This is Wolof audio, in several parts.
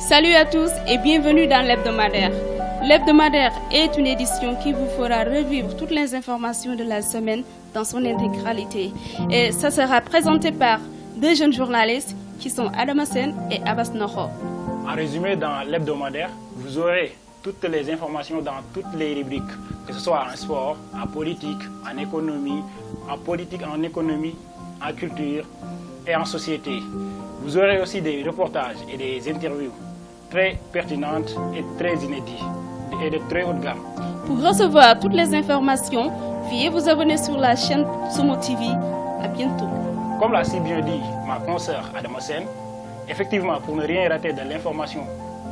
Salut à tous et bienvenue dans l'hebdomadaire. L'hebdomadaire est une édition qui vous fera revivre toutes les informations de la semaine dans son intégralité. Et ça sera présenté par deux jeunes journalistes qui sont Adama Sen et Abbas Noro. En résumé, dans l'hebdomadaire, vous aurez toutes les informations dans toutes les rubriques, que ce soit en sport, en politique, en économie, en culture et en société. Vous aurez aussi des reportages et des interviews très pertinentes et très inédites et de très haute gamme. Pour recevoir toutes les informations, veuillez vous abonner sur la chaîne Somo TV. À bientôt. Comme l'a si bien dit ma consoeur Adama Sen, effectivement, pour ne rien rater de l'information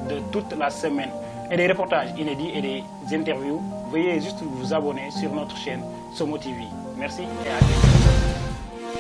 de toute la semaine et des reportages inédits et des interviews, veuillez juste vous abonner sur notre chaîne Somo TV. Merci et à bientôt.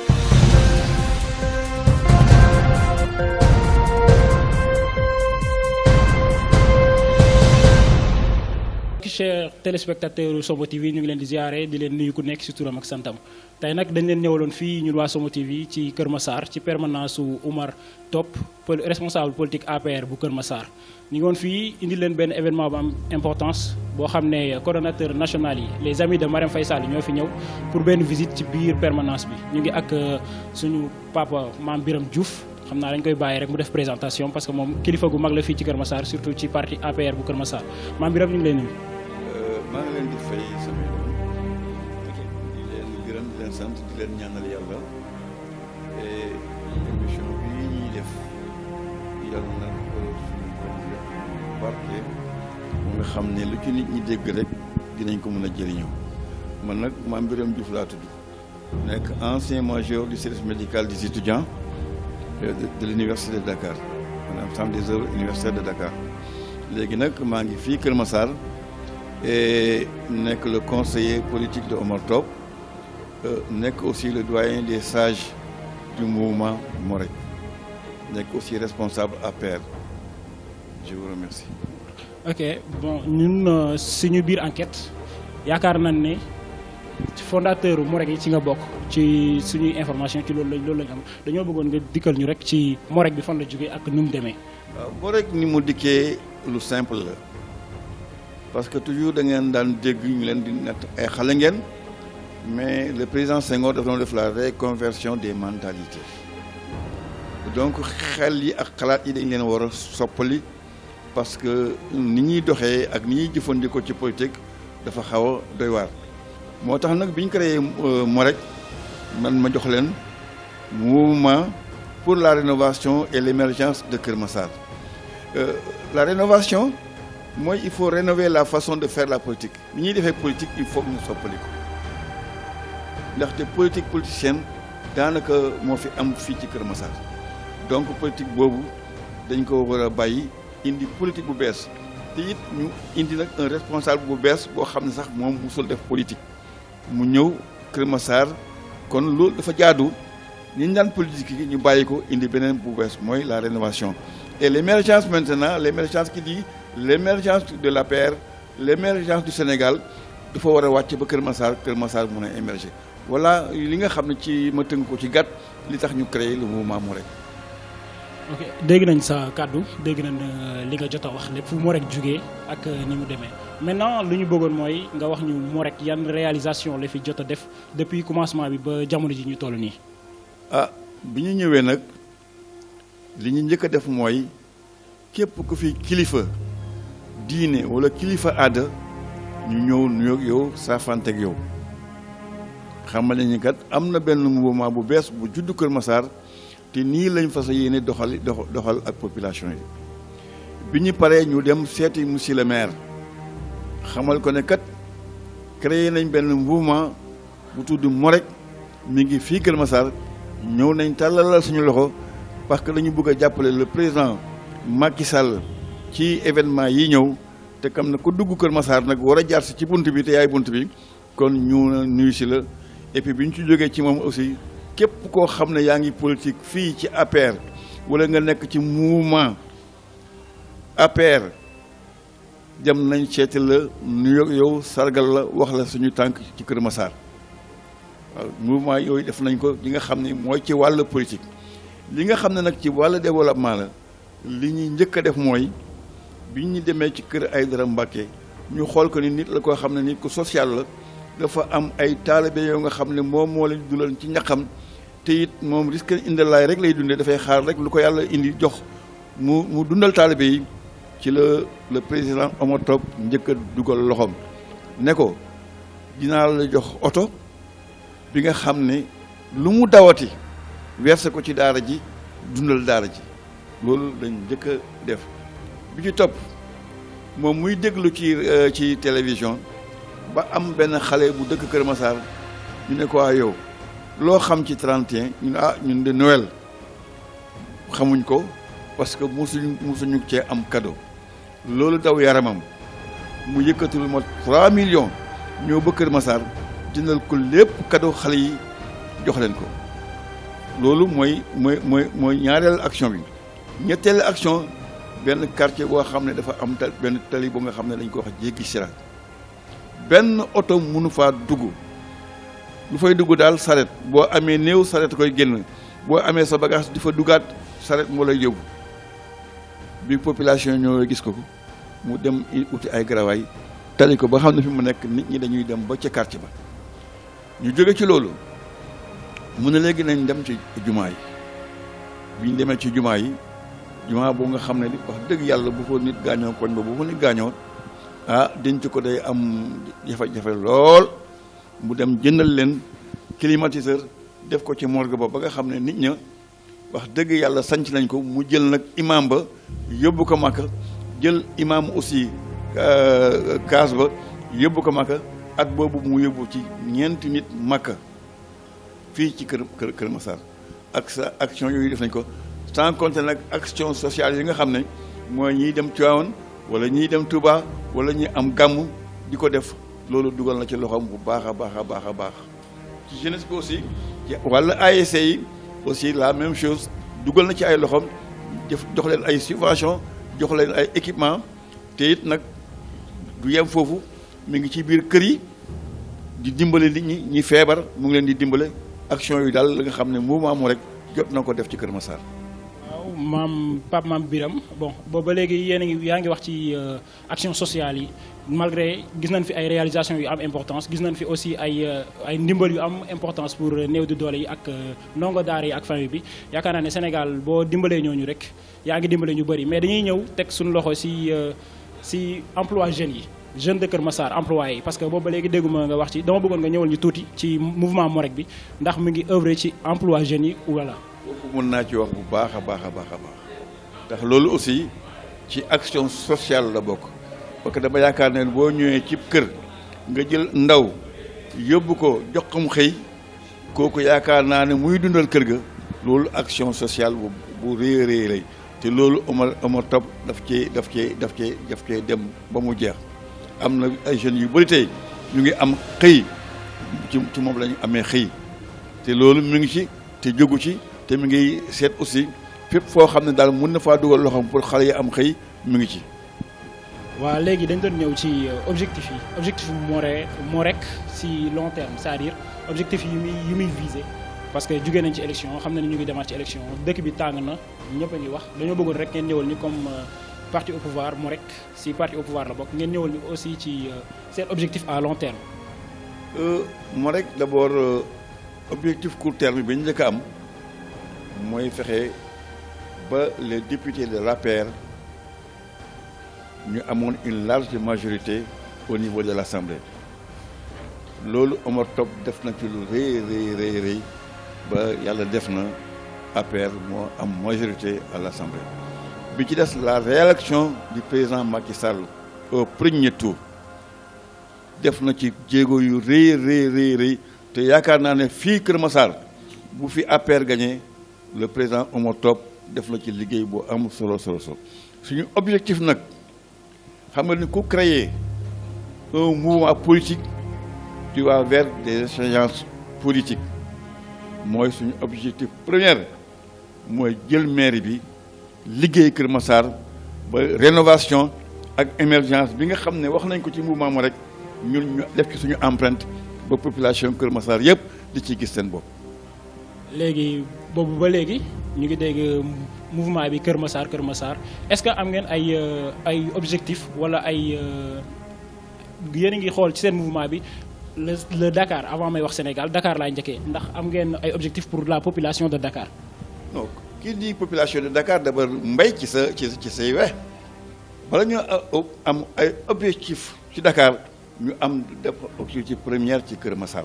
Chers téléspectateurs Somo TV ñu ngi leen di ziare di leen nuyu ku nekk ci turam ak santam tey nag dañ leen ñëwaloon fii ñun waa Somo TV ci Kër Massar ci permanence su Oumar Top responsable politique APR bu Kër Massar ñu ngi woon fii indi leen benn événement bu am importance boo xam ne coordonnateur national yi les amis de Marème Faye Sall ñoo fi ñëw pour benn visite ci biir permanence bi ñu ngi ak suñu papa Mame Birame Diouf xam naa dañ koy bàyyi rek mu def présentation parce que moom kilifa gu mag la fii ci Kër Massar surtout ci parti APR bu Kër Massar Mame Birame ñu ngi leen nuyu. maa ngi leen di fay samay doom di leen gërëm di leen sant di leen ñaanal yàlla émission bii ñuy def yàlla na ko suñu borom lépp barke mu nga xam ne lu ci nit ñi dégg rek dinañ ko mën a jëriñoo man nag Mame Birame Diouf laa tudd nekk ancien major du service médical des étudiants de l'université de Dakar maanaam centre des œuvres universitaires de Dakar léegi nag maa ngi fii Kër Massar et nekk le conseiller politique de Oumar Top nekk aussi le doyen des sages du mouvement Morek nekk aussi responsable APR je vous remercie. ok bon ñun suñu biir enquête yaakaar nañ ne fondateur Morek yi ci nga bokk ci suñuy information ci loolu lañ am dañoo bëggoon nga dikkal ñu rek ci Morek bi fan la jógee ak nu mu demee. waaw Morek ni mu dikkee lu simple la. parce que toujours da ngeen daan dégg ñu leen di natt ay xale ngeen mais le président Senghor dafa doon def la reconversion des mentalités donc xel yi ak xalaat yi dañ leen war a soppali parce que ni ñuy doxee ak ni ñuy jëfandikoo ci politique dafa xaw a doy waar. moo tax nag bi ñu créé Morek man ma jox leen mouvement pour la rénovation et l'émergence de Kër Massar la rénovation. mooy il faut rénover la façon de faire la politique ni ñuy defee politique il faut ñu soppali ko ndaxte politique politicienne daanaka moo fi am fii ci Kër Massar donc politique boobu dañ ko war a bàyyi indi politique bu bees te it ñu indi nag un responsable bu bees boo xam ne sax moom musul def politique mu ñëw Kër Massar kon loolu dafa jaadu ñi ñu daan politique yi ñu bàyyi ko indi beneen bu bees mooy la rénovation et l'émergence maintenant l'émergence qui dit l'émergence de l'APR l'émergence du Sénégal dafa war a wàcc ba Kër Massar mën a émerger voilà li nga xam ne ci ma tënk ko ci gàtt li tax ñu créer le mouvement Morek. ok dégg nañ sa kàddu dégg nañ li nga jot a wax lépp fu Morek jugee ak ni mu demee maintenant lu ñu bëggoon mooy nga wax ñu Morek yan réalisation la fi jot a def depuis commencement bi ba jamono ji ñu toll nii. ah bi ñu ñëwee nag li ñu njëkk a def mooy képp ku fi kilifa. diine wala kilifa aada ñu ñëw nuyoog yow saafanteeg yow xamal nañu kat am na benn mouvement bu bees bu juddu Kër Massar te nii lañ fas yéene doxal ak population yi bi ñu paree ñu dem seeti monsieur le maire xamal ko ne kat créé nañ benn mouvement bu tudd Morek mi ngi fii Kër Massar ñëw nañ tàllalal suñu loxo parce que dañu bëgg a jàppale le président Macky Sall ci événement yi ñëw te kam na ko dugg Kër Massar nag war a jaar si ci bunt bi te yaay bunt bi kon ñu nuyu si la et puis bi ñu ci jógee ci moom aussi képp koo xam ne yaa ngi politique fii ci APR wala nga nekk ci mouvement APR dem nañ seeti la nuyu yow sargal la wax la suñu tànk ci Kër Massar waaw mouvement yooyu def nañ ko li nga xam ne mooy ci wàllu politique li nga xam ne nag ci wàllu développement la li ñuy njëkk a def mooy bi ñu demee ci kër Aïdara Mbacke ñu xool ko ni nit la koo xam ne nit ku social la dafa am ay taalibe yoo nga xam ne moom moo leen dundal ci ñaxam te it moom risque indalaay rek lay dundee dafay xaar rek lu ko yàlla indi jox mu dundal taalibe yi ci le président Omar Top njëkk a dugal loxoom ne ko dinaa la jox oto bi nga xam ne lu mu dawati verse ko ci daara ji dundal daara ji loolu lañ njëkk a def bi ci topp moom muy déglu ci télévision ba am benn xale bu dëkk Kër Massar ñu ne ko waa yow loo xam ci 31 ñu ne ñun de Noël xamuñ ko parce que musuñu cee am cadeau loolu daw yaramam mu yëkkatul ma 3 millions ñëw ba Kër Massar jëndal ko lépp cadeau xale yi jox leen ko loolu mooy ñaareelu action bi ñetteelu action benn quartier boo xam ne dafa am benn tali boo nga xam ne dañ ko wax jéggi siraat benn oto mënu faa dugg lu fay dugg daal saret boo amee néew saret koy génn boo amee sa bagage di fa duggaat saret moo lay yóbbu bi population ñoo gis ko mu dem uti ay garawaay tali ko ba xam ne fi mu nekk nit ñi dañuy dem ba ca quartier ba ñu jóge ci loolu mu ne léegi nañ dem ci jumaa yi bi ñu demee ci jumaa yi jumaa boo nga xam ne li wax dëgg yàlla bu ko nit gaañoo koñ ba bu ko nit gaañoo denc ko day am jafe-jafe lool mu dem jëndal leen climatiseur def ko ci morgue ba nga xam ne nit ña wax dëgg yàlla sanc nañ ko mu jël nag imam ba yóbbu ko Makka jël imam aussi kaas ba yóbbu ko Makka at boobu mu yóbbu ci ñeenti nit Makka fii ci kër Massar ak sa action yooyu def nañ ko sans compter nag action sociale yi nga xam ne mooy ñiy dem Tivaouane wala ñiy dem Touba wala ñi am gàmm di ko def loolu dugal na ci loxoom bu baax a baax ci jeunesse bi aussi wala ASC yi aussi la même chose dugal na ci ay loxoom jox leen ay subvention jox leen ay équipement te it nag du yem foofu mi ngi ci biir kër yi di dimbale nit ñi feebar mu ngi leen di dimbale action yu daal la nga xam ne mouvement mu rek jot na ko def ci Kër Massar. waaw Pape Mame Birame bon boobu ba léegi yaa ngi wax ci action sociale yi malgré gis nañ fi ay réalisations yu am importance gis nañ fi aussi ay ndimbal yu am importance pour néew di doole yi ak ndongo daara yi ak famille bi yaakaar naa ne Sénégal boo dimbalee ñooñu rek yaa ngi dimbale ñu bëri mais dañuy ñëw teg suñu loxo si emploi jeunes yi jeunes de Kër Massar employés yi parce que boobu ba léegi dégguma nga wax ci dama bëggoon nga ñëwal ñu tuuti ci mouvement Morek bi ndax mu ngi œuvrer ci emploi jeunes yi wala. kooku mën naa ci wax bu baax a baax ndax loolu aussi ci action sociale la bokk parce que dama yaakaar ne boo ñëwee ci kër nga jël ndaw yóbbu ko jox ko mu xëy kooku yaakaar naa ne muy dundal kër ga loolu action sociale bu rëy te loolu Omar Top daf cee dem ba mu jeex am na ay jeunes yu bëri tey ñu ngi am xëy ci moom la ñu amee xëy te loolu mu ngi ci te jógu ci te mu ngi seet aussi fépp foo xam ne daal mun na faa dugal loxoom pour xale yi am xëy mu ngi ci. waaw léegi dañ doon ñëw ci objectif Morek si long terme c'est-à-dire objectif yi muy visé parce que jugee nañ ci élection xam na ne ñu ngi demaat ci élection dëkk bi tàng na ñëpp a ngi wax dañoo bëggoon rek ngeen ñëwal ñu comme parti au pouvoir Morek si parti au pouvoir la bokk ngeen ñëwal ñu aussi ci seen objectif à long terme. Morek d'abord objectif court terme bi ñu njëkk a am mooy fexe ba les députés de l'APR ñu amoon une large majorité au niveau de l'Assemblée loolu Omar Top def na ci lu rëy ba yàlla def na APR moo am majorité à l'Assemblée bi ci des la réélection du président Macky Sall au premier tour def na ci jéego yu rëy te yaakaar naa ne fii Kër Massar bu fi APR gagné le président Omar Top def na ci liggéey bu am solo suñu objectif nag xam nga ni ku créer un mouvement politique tu vas vers des échéances politiques mooy suñu objectif premier mooy jël mairie bi liggéey Kër Massar ba rénovation ak émergence bi nga xam ne wax nañ ko ci mouvement mo rek ñun ñu def ci suñu empreinte ba population Kër Massar yëpp di ci gis seen bopp. léegi boobu ba léegi ñu ngi dégg mouvement bi Kër Massar est-ce que am ngeen ay objectif wala ay yéen a ngi xool ci seen mouvement bi le Dakar avant may wax Sénégal Dakar laay njëkkee ndax am ngeen ay objectif pour la population de Dakar. non qui dit population de Dakar d'abord mbay ci say we bala ñu am ay objectif ci Dakar ñu am def objectif première ci Kër Massar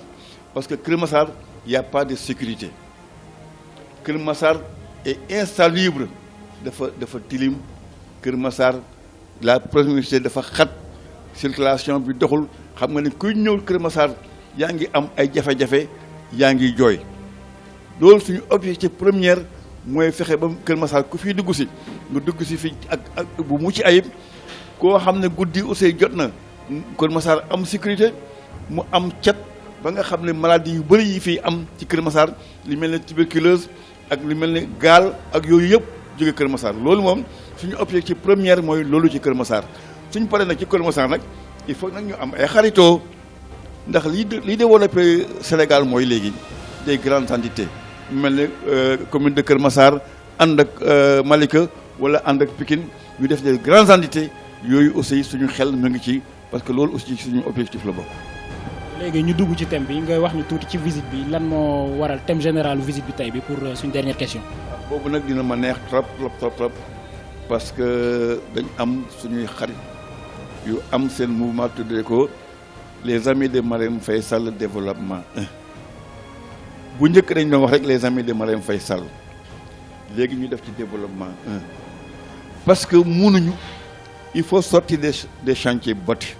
parce que Kër Massar y a pas de sécurité Kër Massar est insalubre dafa tilim Kër Massar la proximité dafa xat circulation bi doxul xam nga ne kuy ñëw Kër Massar yaa ngi am ay jafe-jafe yaa ngi jooy loolu suñu objectif première mooy fexe ba Kër Massar ku fii dugg si nga dugg si fii ak bu mucc ayib koo xam ne guddi aussi jot na Kër Massar am sécurité mu am cet ba nga xam ne maladie yu bëri yi fii am ci Kër Massar li mel ne tuberculose ak li mel ne gaal ak yooyu yëpp jóge Kër Massar loolu moom suñu objectif première mooy loolu ci Kër Massar suñ paree nag ci Kër Massar nag il faut nag ñu am ay xaritoo ndax lii développé Sénégal mooy léegi des grandes entités mel ne commune de Kër Massar ànd ak Malika wala ànd ak Pikine ñu def des grandes entités yooyu aussi suñu xel mu ngi ci parce que loolu aussi suñu objectif la bokk. léegi ñu dugg ci thème bi nga wax ñu tuuti ci visite bi lan moo waral thème général visite bi tey bi pour suñu dernière question. boobu nag dina ma neex trop parce que dañ am suñuy xarit yu am seen mouvement tuddee ko les amis de Marème Faye Sall développement 1 bu njëkk dañ doon wax rek les amis de Marème Faye Sall léegi ñu def ci développement 1 parce que mënuñu il faut sortir des chantiers battus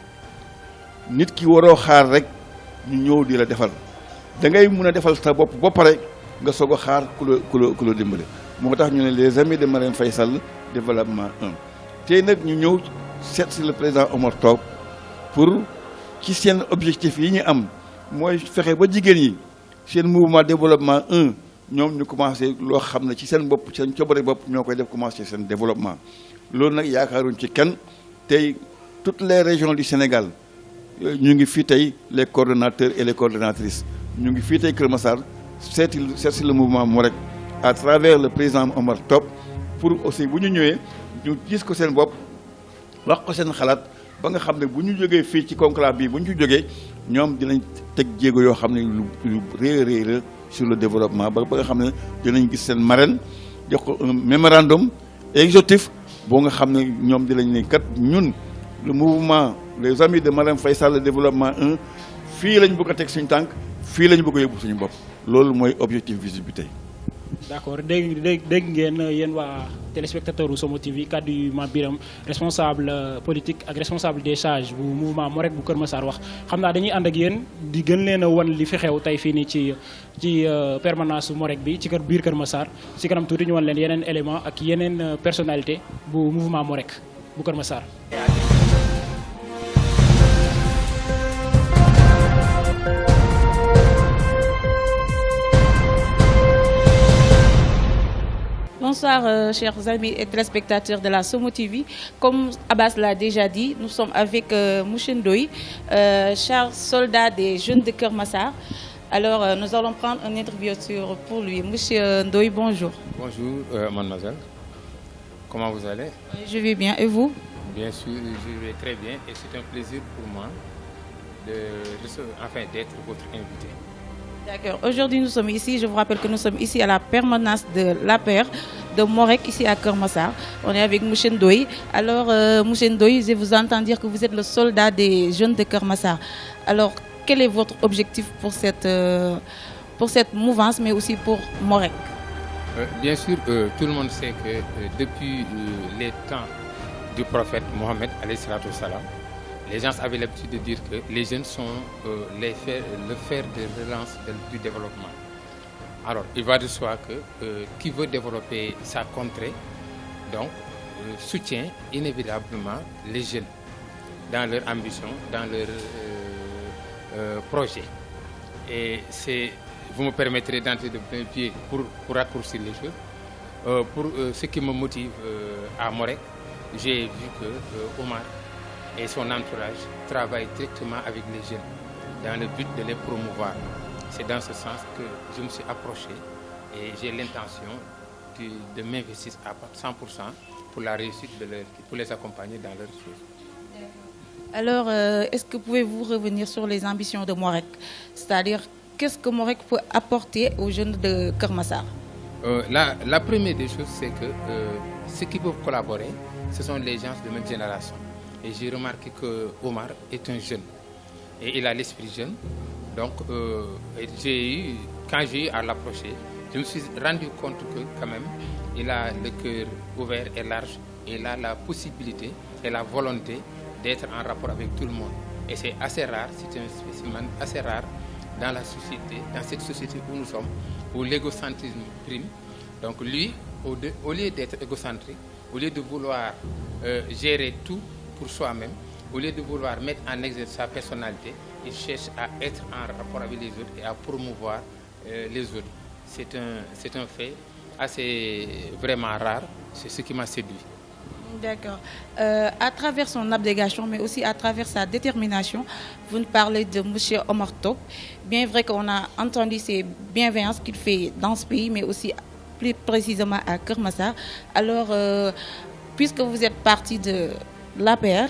nit ki waroo xaar rek ñu ñëw di la defal da ngay mun a defal sa bopp ba pare nga soog a xaar ku la dimbale moo tax ñu ne les amis de Marème Faye Sall développement 1 tey nag ñu ñëw seet si le président Omar Top pour ci seen objectif yi ñu am mooy fexe ba jigéen ñi seen mouvement développement 1 ñoom ñu commencé loo xam ne ci seen bopp seen coobare bopp ñoo koy def commencé seen développement loolu nag yaakaaruñ ci kenn tey toutes les régions du Sénégal ñu ngi fii tey les coordonnateurs et les coordonnatrices ñu ngi fii tey Kër Massar seet si le mouvement Morek à travers le président Omar Top pour aussi bu ñu ñëwee ñu gis ko seen bopp wax ko seen xalaat ba nga xam ne bu ñu jógee fii ci conclave bi bu ñu ci jógee ñoom dinañ teg jéego yoo xam ne lu rëy la sur le développement ba nga xam ne dinañ gis seen marraine jox ko un mémorandum exécutif boo nga xam ne ñoom dinañ ne kat ñun le mouvement les amis de Marème Faye Sall développement 1 fii lañ bëgg a teg suñu tànk fii lañ bëgg a yóbbu suñu bopp loolu mooy objectif visite bi tey. d'accord dégg ngeen yéen waa téléspectateur u Somo TV kàddu yu Mame Birame responsable politique ak responsable des charges bu mouvement Morek bu Kër Massar wax xam naa dañuy ànd ak yéen di gën leen a wan li fi xew tey fii nii ci permanence Morek bi ci biir Kër Massar ci kanam tuuti ñu wan leen yeneen élément ak yeneen personnalité bu mouvement Morek bu Kër Massar. Bonsoir chers amis et téléspectateurs de la Somo TV. Comme Abbas l'a déjà dit, nous sommes avec Mouché Ndoye, cher soldat des jeunes de Kër Massar. Alors nous allons prendre une interview pour lui. Monsieur Ndoye, bonjour. Bonjour mademoiselle. Comment vous allez? Je vais bien. Et vous? Bien sûr, je vais très bien et c'est un plaisir pour moi d'être votre invité. D'accord. Aujourd'hui, nous sommes ici. Je vous rappelle que nous sommes ici à la permanence de l'APR de Morek, ici à Kër Massar. On est avec Mouché Ndoye. Alors, Mouché Ndoye, je vous entends dire que vous êtes le soldat des jeunes de Kër Massar. Alors, quel est votre objectif pour cette mouvance, mais aussi pour Morek? Bien sûr, tout le monde sait que depuis les temps du prophète Mohammed, alayhi salatu salam, les gens avaient l'habitude de dire que les jeunes sont le fer de relance du développement. Alors, il va de soi que qui veut développer sa contrée, donc, soutient inévitablement les jeunes dans leur ambition, dans leur projet. Et vous me permettrez d'entrer de plein pied pour raccourcir les choses. Pour ce qui me motive à Morek, j'ai vu que Omar et son entourage travaillent directement avec les jeunes dans le but de les promouvoir. C'est dans ce sens que je me suis approché et j'ai l'intention de m'investir à 100% pour la réussite pour les accompagner dans leurs choses. Alors, est-ce que pouvez-vous revenir sur les ambitions de Morek? C'est-à-dire, qu'est-ce que Morek peut apporter aux jeunes de Keur Massar? La première des choses, c'est que ceux qui peuvent collaborer, ce sont les gens de même génération. Et j'ai remarqué que Omar est un jeune. Et il a l'esprit jeune. Donc, quand j'ai eu à l'approcher, je me suis rendu compte que quand même, il a le cœur ouvert et large. Et il a la possibilité et la volonté d'être en rapport avec tout le monde. Et c'est assez rare, c'est un spécimen assez rare dans la société, dans cette société où nous sommes, où l'égocentrisme prime. Donc lui, au lieu d'être égocentrique, au lieu de vouloir gérer tout pour soi-même, au lieu de vouloir mettre en exergue sa personnalité, il cherche à être en rapport avec les autres et à promouvoir les autres. C'est un fait assez vraiment rare, c'est ce qui m'a séduit. D'accord. À travers son abnégation, mais aussi à travers sa détermination, vous nous parlez de M. Omar Top. Bien vrai qu'on a entendu ces bienveillances qu'il fait dans ce pays, mais aussi plus précisément à Keur Massar. Alors, puisque vous êtes parti de l'APR,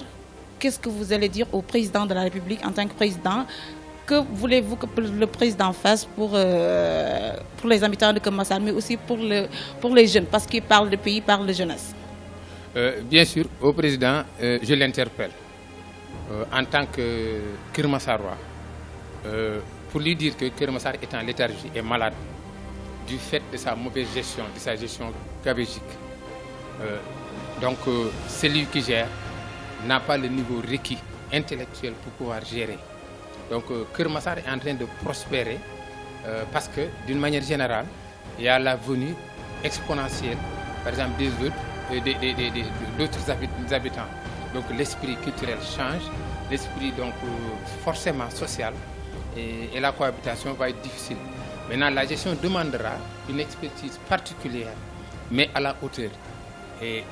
qu'est-ce que vous allez dire au président de la République en tant que président? Que voulez-vous que le président fasse pour les habitants de Keur Massar, mais aussi pour les jeunes? Parce qu'il parle de pays, il parle de jeunesse. Bien sûr, au président, je l'interpelle en tant que Keur Massarois, pour lui dire que Keur Massar est en léthargie et malade du fait de sa mauvaise gestion, de sa gestion gabégique. Donc, celui qui gère n'a pas le niveau requis intellectuel pour pouvoir gérer. Donc, Keur Massar est en train de prospérer parce que, d'une manière générale, il y a la venue exponentielle, par exemple, des autres. D'autres habitants. Donc l'esprit culturel change, l'esprit donc forcément social et la cohabitation va être difficile. Maintenant, la gestion demandera une expertise particulière, mais à la hauteur. Et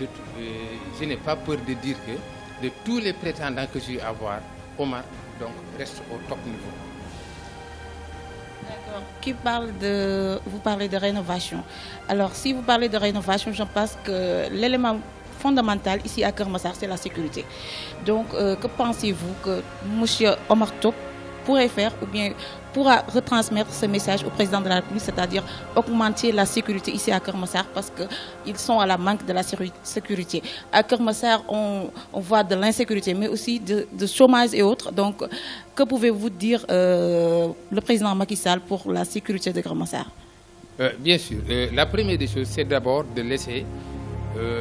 je n'ai pas peur de dire que de tous les prétendants que j'ai eu à voir, Omar donc, reste au top niveau. D'accord. Vous parlez de rénovation. Alors, si vous parlez de rénovation, je pense que l'élément fondamental ici à Keur Massar, c'est la sécurité. Donc, que pensez-vous que M. Omar Top pourrait faire ou bien pourra retransmettre ce message au président de la République, c'est-à-dire augmenter la sécurité ici à Keur Massar parce qu'ils sont à la manque de la sécurité. À Keur Massar, on voit de l'insécurité, mais aussi de chômage et autres. Donc, que pouvez-vous dire le président Macky Sall pour la sécurité de Keur Massar? Bien sûr. La première des choses, c'est d'abord de laisser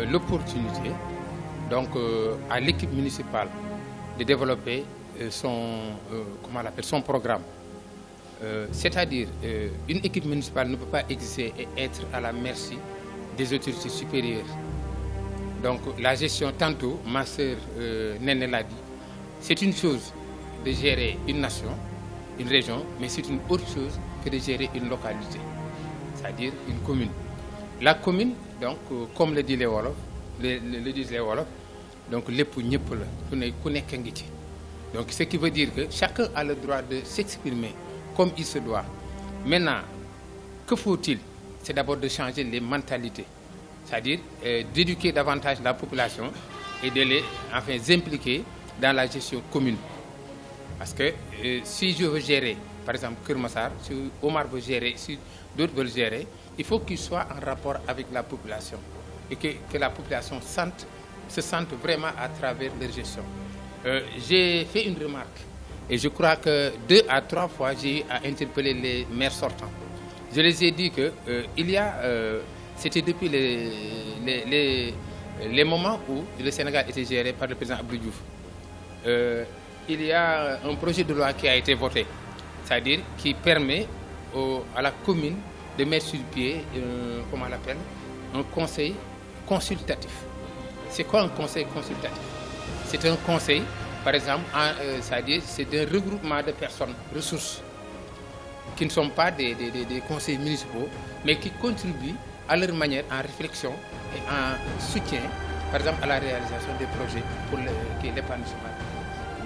l'opportunité donc, à l'équipe municipale de développer son programme. C'est-à-dire, une équipe municipale ne peut pas exister et être à la merci des autorités supérieures. Donc, la gestion, tantôt, ma sœur Néné l'a dit, c'est une chose de gérer une nation, une région, mais c'est une autre chose que de gérer une localité, c'est-à-dire une commune. La commune, donc, comme le disent les Wolofs, donc, l'époux ñëpp la, ku nekk ngi ci. Donc, ce qui veut dire que chacun a le droit de s'exprimer comme il se doit. Maintenant, que faut-il? C'est d'abord de changer les mentalités, c'est-à-dire d'éduquer davantage la population et de les impliquer dans la gestion commune. Parce que si je veux gérer, par exemple, Keur Massar, si Omar veut gérer, si d'autres veulent gérer, il faut qu'ils soient en rapport avec la population et que la population se sente vraiment à travers leur gestion. J'ai fait une remarque et je crois que 2 à 3 fois j'ai eu à interpeller les maires sortants. Je les ai dit que c'était depuis les moments où le Sénégal était géré par le président Abdou Diouf. Il y a un projet de loi qui a été voté, c'est-à-dire qui permet à la commune de mettre sur pied, un conseil consultatif. C'est quoi un conseil consultatif? C'est un conseil, par exemple, c'est-à-dire c'est un regroupement de personnes ressources qui ne sont pas des conseils municipaux, mais qui contribuent à leur manière en réflexion et en soutien, par exemple, à la réalisation des projets pour l'épanouissement.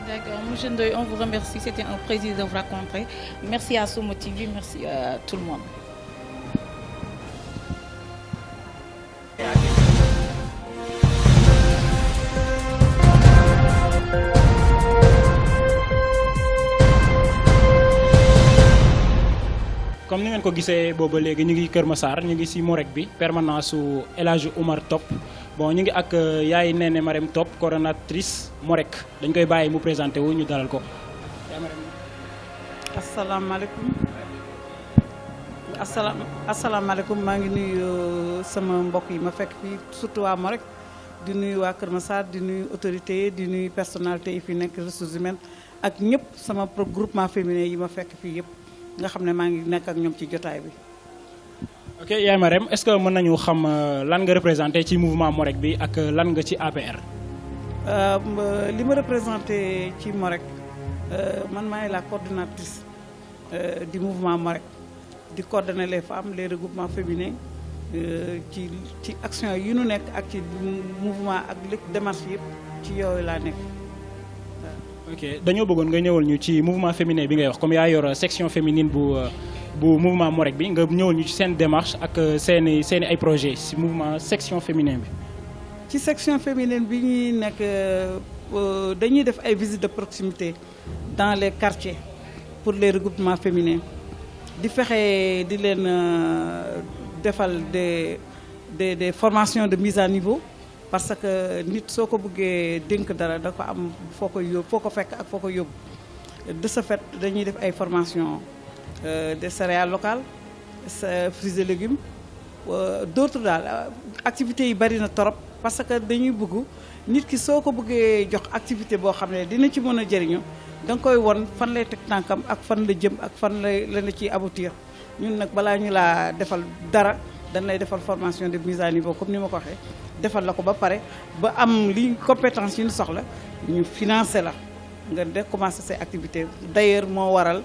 D'accord. M. Ndoye, on vous remercie. C'était un plaisir de vous rencontrer. Merci à Somo TV, merci à tout le monde. comme ni ngeen ko gisee booba léegi ñu ngi Kër Massar ñu ngi ci Morek bi permanence su El Hadj Oumar Top bon ñu ngi ak yaay Néné Marème Top coordonnatrice Morek dañ koy bàyyi mu présenté wu ñu dalal ko. asalaamaaleykum maa ngi nuyu sama mbokk yi ma fekk fii surtout waa Morek di nuyu waa Kër Massar di nuyu autorité yi di nuyu personnalité yi fi nekk ressources humaines ak ñëpp sama groupement féminin yi ma fekk fii yëpp nga xam ne maa ngi nekk ak ñoom ci jotaay bi. ok yaay Marème est-ce que mën nañu xam lan nga représenté ci mouvement Morek bi ak lan nga ci APR. li ma représenté ci Morek man maay la coordonnatrice du mouvement Morek di coordonner les femmes les regroupements féminins ci action yi nu nekk ak ci mouvement ak li démarche yëpp ci yooyu laa nekk. ok dañoo bëggoon nga ñëwal ñu ci mouvement féminin bi ngay wax comme yaa yor section féminine bu mouvement Morek bi nga ñëwal ñu ci seen démarche ak seeni ay projet ci mouvement section féminin bi. ci section féminine bi ñuy nekk dañuy def ay visites de proximité dans les quartiers pour les regroupements féminins di fexe di leen defal des formations de mise à niveau parce que nit soo ko bëggee dénk dara da ko am foo ko yóbbu foo ko fekk ak foo ko yóbbu de ce fait dañuy def ay formations des céréales locales fruits et légumes d'autres daal activités yi bari na torop parce que dañuy bëgg nit ki soo ko bëggee jox activité boo xam ne dina ci mën a jëriñu da nga koy won fan lay teg tànkam ak fan la jëm ak fan lay la ciy aboutir ñun nag balaa ñu laa defal dara dañ lay defal formation de mise à niveau comme ni ma ko waxee defal la ko ba pare ba am li compétence yi ñu soxla ñu financer la nga de commencer say activités d'ailleurs moo waral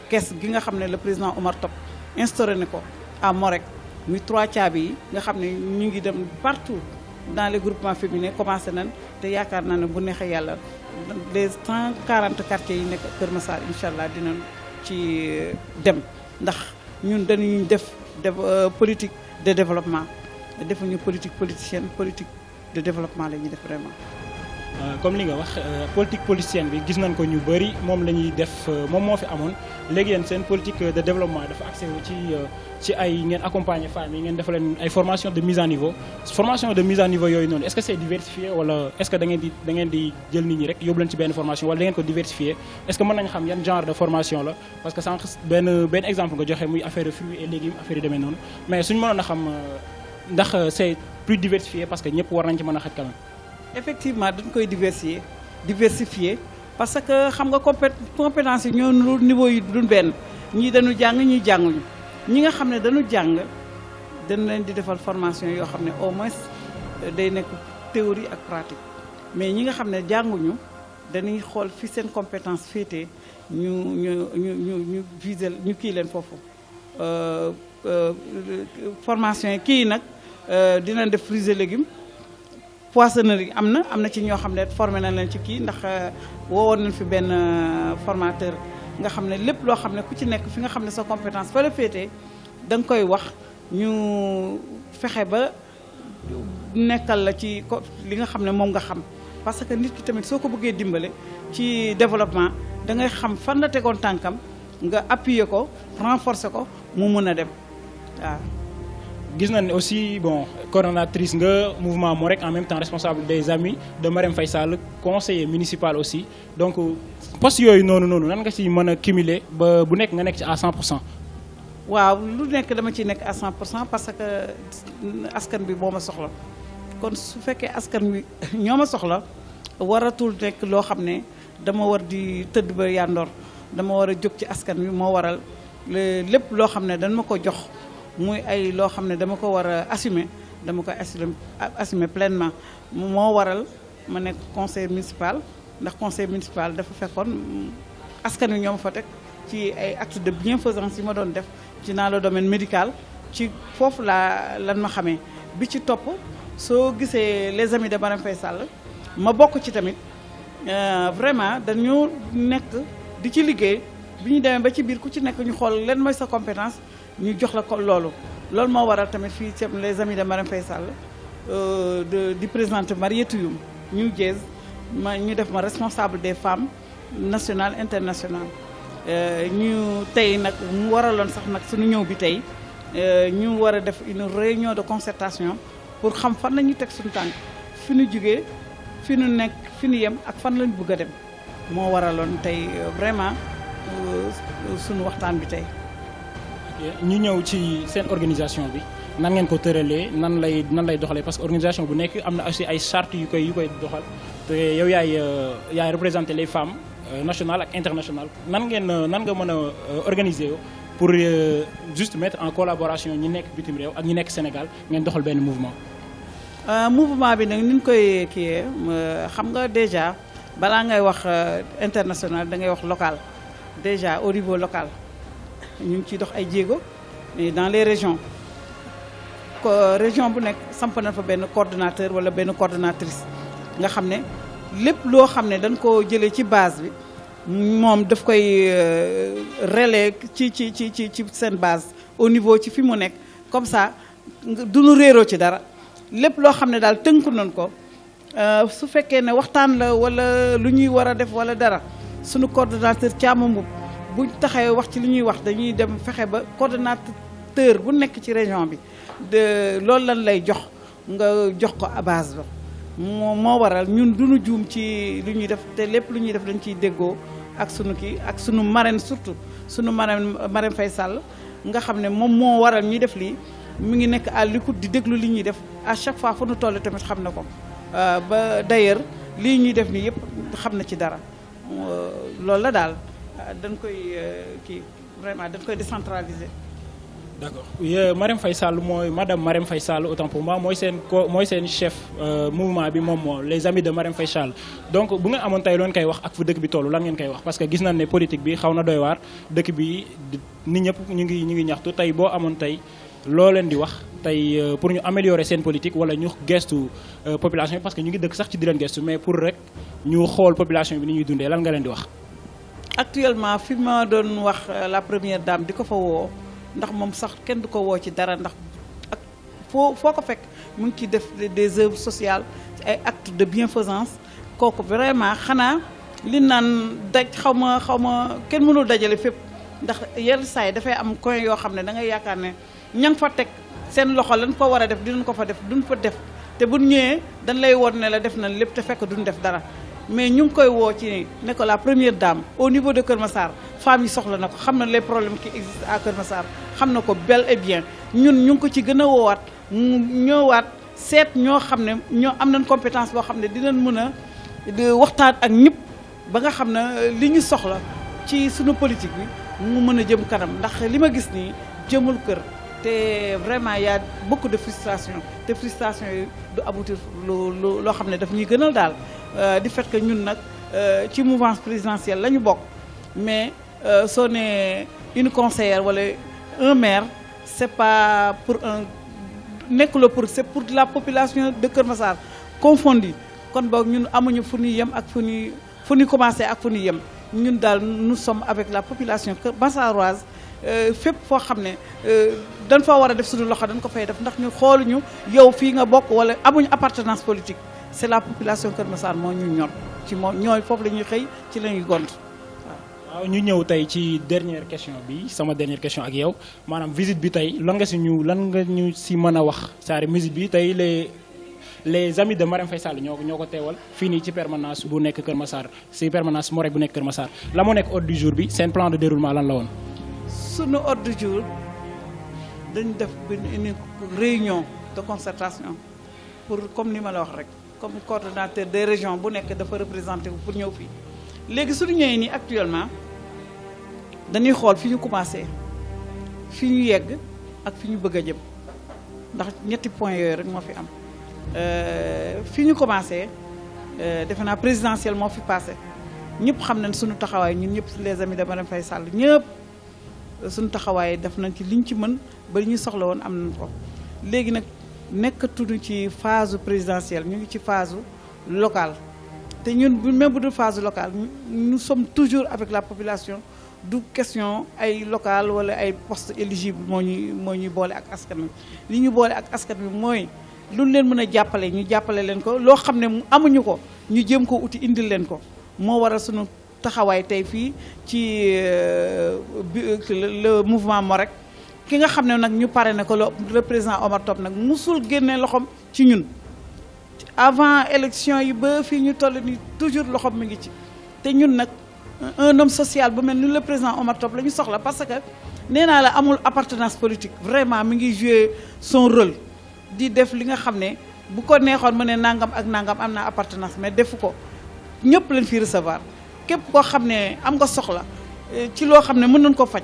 kees gi nga xam ne le président Oumar Top instauré ne ko à Morek muy 3 caabi yi nga xam ne ñu ngi dem partout dans les groupements féminins commencé nañ te yaakaar naa ne bu neexee yàlla les 140 quartiers yi nekk Kër Massar incha allah dinañ ci dem ndax ñun dañuy def politique de développement defuñu politique politicienne politique de développement la ñuy def vraiment. comme li nga wax politique politicienne bi gis nañ ko ñu bëri moom la ñuy def moom moo fi amoon léegi yéen seen politique de développement dafa axé wu ci ay ngeen accompagner femmes yi ngeen defal leen ay formation de mise à niveau formation de mise à niveau yooyu noonu est-ce que c'est diversifié wala est-ce que da ngeen di jël nit ñi rek yóbbu leen ci benn formation wala da ngeen ko diversifié est-ce que mën nañu xam yan genre de formation la parce que sànq benn exemple nga joxe muy affaire de fruits et légumes affaire yu demee noonu mais suñu mënoon a xam ndax c'est plus diversifié parce que ñëpp war nañ ci mën a xaj quand même. effectivement dañ koy diversifier parce que xam nga compétence yi ñoo nuru niveau yi duñ benn ñii dañu jàng ñii jànguñu ñi nga xam ne dañu jàng dañ leen di defal formation yoo xam ne au moins day nekk théorie ak pratique mais ñi nga xam ne jànguñu dañuy xool fi seen compétence féetee ñu viser ñu kii leen foofu formation yi kii nag dinañ def fruits et légumes poissonnerie am na ci ñoo xam ne formé nañ leen ci kii ndax woowoon nañ fi benn formateur nga xam ne lépp loo xam ne ku ci nekk fi nga xam ne sa compétence fa la féetee da nga koy wax ñu fexe ba nekkal la ci li nga xam ne moom nga xam parce que nit ki tamit soo ko bëggee dimbale ci développement da ngay xam fan la tegoon tànkam nga appuyer ko renforcer ko mu mun a dem waaw. gis nañ ne aussi bon coordonnatrice nga mouvement Morek en même temps responsable des amis de Marème Faye Sall conseiller municipal aussi donc poste yooyu noonu nan nga ci mën a cumuler ba bu nekk nga nekk ci à 100%. waaw lu nekk dama ciy nekk à 100% parce que askan bi moo ma soxla kon su fekkee askan bi ñoo ma soxla waratul nekk loo xam ne dama war di tëdd ba yàndoor dama war a jóg ci askan bi moo waral lépp loo xam ne dañ ma ko jox. muy ay loo xam ne dama ko war a assumer dama ko assumer pleinement moo waral ma nekk conseil municipal ndax conseil municipal dafa fekkoon askan wi ñoo ma fa teg ci ay actes de bienfaisance yi ma doon def ci dans le domaine médical ci foofu lan ma xamee bi ci topp soo gisee les amis de Marème Faye Sall ma bokk ci tamit vraiment dañu nekk di ci liggéey bi ñu demee ba ci biir ku ci nekk ñu xool leen mooy sa compétence ñu jox la ko loolu moo waral tamit fii ci les amis de Marème Faye Sall di présidente Mariétou Youm ñu jeez ñu def ma responsable des femmes nationales internationales ñu tey nag mu waraloon sax nag suñu ñëw bi tey ñu war a def une réunion de concertation pour xam fan la ñuy teg suñu tànk fi ñu jugee fi ñu nekk fi ñu yem ak fan lañu bëgg a dem moo waraloon tey vraiment suñu waxtaan bi tey. ñu ñëw ci seen organisation bi nan ngeen ko tëralee nan lay doxalee parce que organisation bu nekk am na aussi ay chartes yu koy doxal te yow yaay représenter les femmes nationales ak internationales nan nga mën a organiser pour juste mettre en collaboration ñi nekk bitim réew ak ñi nekk Sénégal ngeen doxal benn mouvement. mouvement bi nag ni ñu koy kiiyee xam nga déjà balaa ngay wax international da ngay wax local déjà au niveau local ñu ngi ciy dox ay jéego mais dans les régions région bu nekk samp na fa benn coordonnateur wala benn coordonnatrice nga xam ne lépp loo xam ne dañ ko jëlee ci base bi moom daf koy relayer ci seen base au niveau ci fi mu nekk comme ça duñu réeroo ci dara lépp loo xam ne daal tënku nañ ko su fekkee ne waxtaan la wala lu ñuy war a def wala dara suñu coordonnateur Thiam Mboup bu taxawee wax ci li ñuy wax dañuy dem fexe ba coordonnateur bu nekk ci région bi de loolu lan lay jox nga jox ko à base ba moo waral ñun duñu juum ci lu ñuy def te lépp lu ñuy def dañ ciy déggoo ak sunu kii ak sunu marraine surtout sunu marraine Faye Sall nga xam ne moom moo waral ñuy def lii mu ngi nekk à l'écoute di déglu li ñuy def à chaque fois fu nu toll tamit xam na ko ba d'ailleurs lii ñuy def nii yëpp xam na ci dara loolu la daal dañ koy kii vraiment dañ koy décentraliser. D'accord Marème Faye Sall mooy madame Marème Faye Sall autant pour moi mooy seen chef mouvement bi moom moo les amis de Marème Faye Sall donc bu ngeen amoon tey loon koy wax ak fu dëkk bi tollu lan ngeen koy wax parce que gis nañ ne politique bi xaw na doy waar dëkk bi nit ñëpp ñu ngi ñaxtu tey boo amoon tey loo leen di wax tey pour ñu améliorer seen politique wala ñu gestu population bi parce que ñu ngi dëkk sax ci di leen gestu mais pour rek ñu xool population bi ni ñuy dundee lan nga leen di wax. Actuellement fi ma doon wax la première dame di ko fa woo ndax moom sax kenn du ko woo ci dara ndax ak foo ko fekk mu ngi ciy def des œuvres sociales ay actes de bienfaisance kooku vraiment xanaa li naan daj xaw ma kenn mënul dajale fépp ndax yenn saa yi dafay am coin yoo xam ne da ngay yaakaar ne ña nga fa teg seen loxo lañ ko war a def dinañ ko fa def duñ fa def te bu ñëwee dañ lay woon ne la def nañ lépp te fekk duñ def dara mais ñu ngi koy woo ci ne ko la première dame au niveau de Kër Massar femmes yi soxla na ko xam na les problèmes qui existent à Kër Massar xam na ko bel et bien ñun ñu ngi ko ci gën a woowaat mu ñëwaat seet ñoo xam ne ñoo am nañ compétence boo xam ne dinañ mën a waxtaan ak ñëpp ba nga xam ne li ñu soxla ci suñu politique bi mu mën a jëm kanam ndax li ma gis nii jëmul kër te vraiment y a beaucoup de frustration te frustration yi du aboutir loo xam ne daf ñuy gënal daal du fait que ñun nag ci mouvance présidentielle la ñu bokk mais soo nee une conseillère wala un maire c'est pas pour un nekkuloo pour c'est pour la population de Kër Massar confondue kon boog ñun amuñu fu ñuy yem ak fu ñuy commencé ak fu ñuy yem ñun daal nous sommes avec la population massaroise fépp foo xam ne dañ fa war a def suñu loxo dañ ko fay def ndax ñu xooluñu yow fii nga bokk wala amuñu appartenance politique c'est la population Kër Massar moo ñu ñor ci moom ñooy foofu la ñuy xëy ci la ñuy gont waaw ñu ñëw tey ci dernière question bi sama dernière question ak yow maanaam visite bi tey lan nga ñu si mën a wax c'est-à-dire visite bi tey les amis de Marème Faye Sall ñoo ko teewal fii nii ci permanence bu nekk Kër Massar ci permanence Morek bu nekk Kër Massar la moo nekk ordre du jour bi seen plan de déroulement lan la woon. sunu ordre du jour dañu def une réunion de concertation pour comme ni ma la wax rek comme coordonnateur des régions bu nekk dafa représenté pour ñëw fii léegi suñu ñëwee nii actuellement dañuy xool fi ñu commencé fi ñu yegg ak fi ñu bëgg a jëm ndax ñetti points yooyu rek moo fi am fi ñu commencé defe naa présidentielle moo fi passé ñëpp xam nañ suñu taxawaay ñun ñëpp les amis de Marème Faye Sall ñëpp suñu taxawaay def nañ ci liñ ci mën ba li ñu soxla woon am nañ ko léegi nag nekkatuñu ci phase présidentielle ñu ngi ci phase locale te ñun même bu dul phase locale nous sommes toujours avec la population du question ay local wala ay poste éligible moo ñuy boole ak askan wi li ñu boole ak askan wi mooy lu leen mën a jàppale ñu jàppale leen ko loo xam ne amuñu ko ñu jéem ko uti indil leen ko moo waral suñu taxawaay tey fii ci le mouvement Morek ki nga xam ne nag ñu pare ne ko le président Omar Top nag musul génne loxoom ci ñun avant élection yi ba fii ñu toll ni toujours loxoom mi ngi ci te ñun nag un homme social bu mel ni le président Omar Top la ñu soxla parce que nee naa la amul appartenance politique vraiment mi ngi jouer son rôle di def li nga xam ne bu ko neexoon mu ne nangam ak nangam am na appartenance mais defu ko ñëpp leen fi recevoir képp koo xam ne am nga soxla ci loo xam ne mën nañ ko faj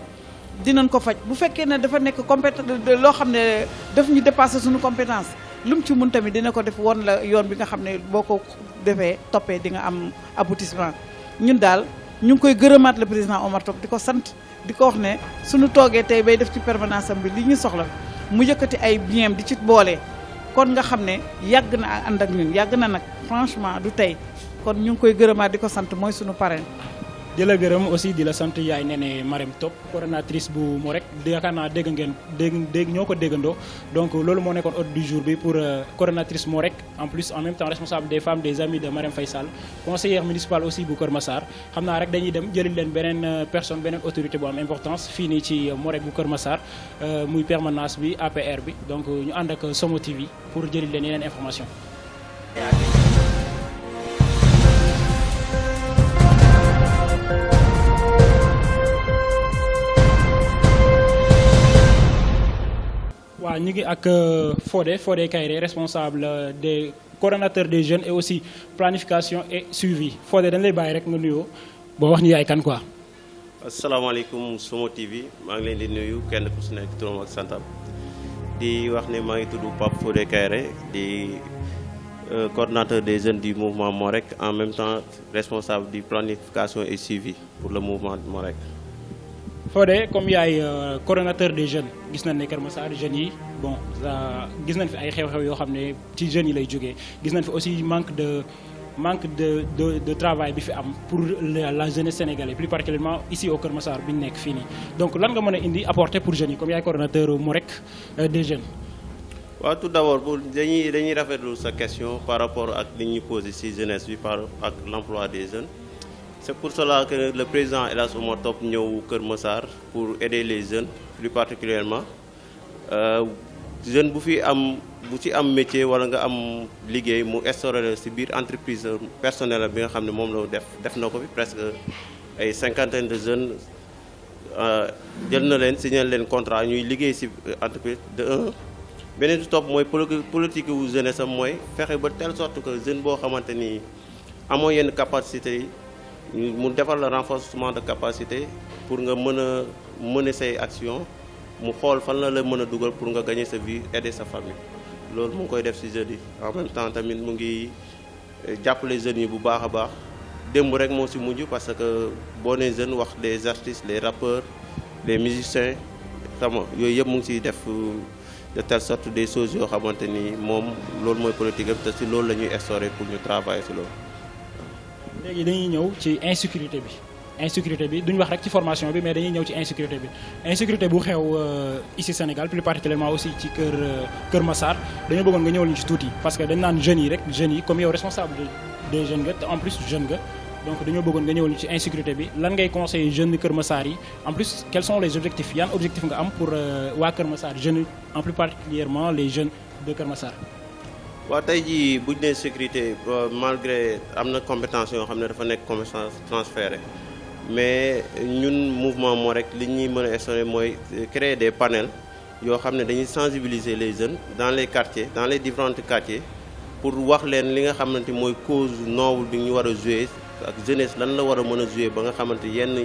dinañ ko faj bu fekkee ne dafa nekk compétence loo xam ne daf ñu dépasser suñu compétence lu mu ci mun tamit dina ko def woon la yoon bi nga xam ne boo ko defee toppee di nga am aboutissement ñun daal ñu ngi koy gërëmaat le président Omar Top di ko sant di ko wax ne suñu toogee tey bay def ci permanence am bi li ñu soxla mu yëkkati ay bien di ci boole kon nga xam ne yàgg na ànd ak ñun yàgg na nag franchement du tey kon ñu ngi koy gërëmaat di ko sant mooy suñu parrain. di la gërëm aussi di la sant yaay Néné Marème Top coordonnatrice bu Morek yaakaar naa dégg ngeen dégg ñoo ko déggandoo donc loolu moo nekkoon ordre du jour bi pour coordonnatrice Morek en plus en même temps responsable des femmes des amis de Marème Faye Sall conseillère municipale aussi bu Kër Massar xam naa rek dañuy dem jëli leen beneen personne beneen autorité bu am importance fii nii ci Morek bu Kër Massar muy permanence bi APR bi donc ñu ànd ak Somo TV pour jëli leen yeneen information waaw ñu ngi ak Fodé Kairé responsable des coordonnateurs des jeunes et aussi planification et suivi Fodé dañ lay bàyyi rek nga nuyoo boo wax ñu yaay kan quoi. asalaamaaleykum Somo TV maa ngi leen di nuyu kenn ku si nekk turam ak santam di wax ne maa ngi tudd Pape Fodé Kairé di coordonnateur des jeunes du mouvement Morek en même temps responsable du planification et suivi pour le mouvement Morek. Fodé comme yaay coordonnateur des jeunes gis nañ ne Kër Massar jeunes yi bon gis nañ fi ay xew-xew yoo xam ne ci jeunes yi lay jógee gis nañ fi aussi manque de travail bi fi am pour la jeunesse sénégalaise plus particulièrement ici au Kër Massar bi ñu nekk fii nii donc lan nga mën a indi apporter pour jeunes yi comme yaay coordonnateur Morek des jeunes. waaw tout d'abord pour dañuy rafetlu sa question par rapport ak li ñuy posé ci jeunesse bi ak l'emploi des jeunes. C'est pour cela que le président El Hadj Omar Top ñëw Kër Massar pour aider les jeunes plus particulièrement jeune bu ci am métier wala nga am liggéey mu instauré ci biir entreprise personnelle bi nga xam ne moom la def na ko fi presque ay cinquantaine de jeunes jël na leen signé leen contrat ñuy liggéey ci entreprise de un beneen bi topp mooy politique wu jeunesse am mooy fexe ba telle sorte que jeune boo xamante ni amoo yenn capacité yi mu defal la renforcement de capacité pour nga mën a mener say action mu xool fan la mën a dugal pour nga gagner sa vie aider sa famille loolu mu ngi koy def ci jeunes yi en même temps tamit mu ngi jàppale jeunes yi bu baax a baax démb rek moo ci mujj parce que boo nee jeunes wax des artistes les rappeurs les musiciens xam yooyu yëpp mu ngi ciy def de telle sorte des choses yoo xamante ni moom loolu mooy politique am te ci loolu la ñuy instaurer pour ñu travailler ci loolu. léegi dañuy ñëw ci insécurité bi duñu wax rek ci formation bi mais dañuy ñëw ci insécurité bu xew ici Sénégal plus particulièrement aussi ci Kër Massar dañoo bëggoon nga ñëwal ñu ci tuuti parce que dañ naan jeunes yi comme yow responsable des jeunes nga te en plus jeune nga donc dañoo bëggoon nga ñëwal ñu ci insécurité bi lan ngay conseiller jeunes Kër Massar yi en plus quels sont les objectifs yan objectif nga am pour waa Kër Massar jeunes en plus particulièrement les jeunes de Kër Massar. waaw tey jii bu ñu nee sécurité malgré am na compétence yoo xam ne dafa nekk compétence transférée mais ñun mouvement Morek li ñuy mën a instaurer mooy créer des panels yoo xam ne dañuy sensibiliser les jeunes dans les quartiers dans les différents quartiers pour wax leen li nga xamante mooy cause noble bi ñu war a jouer ak jeunesse lan la war a mën a jouer ba nga xamante yenn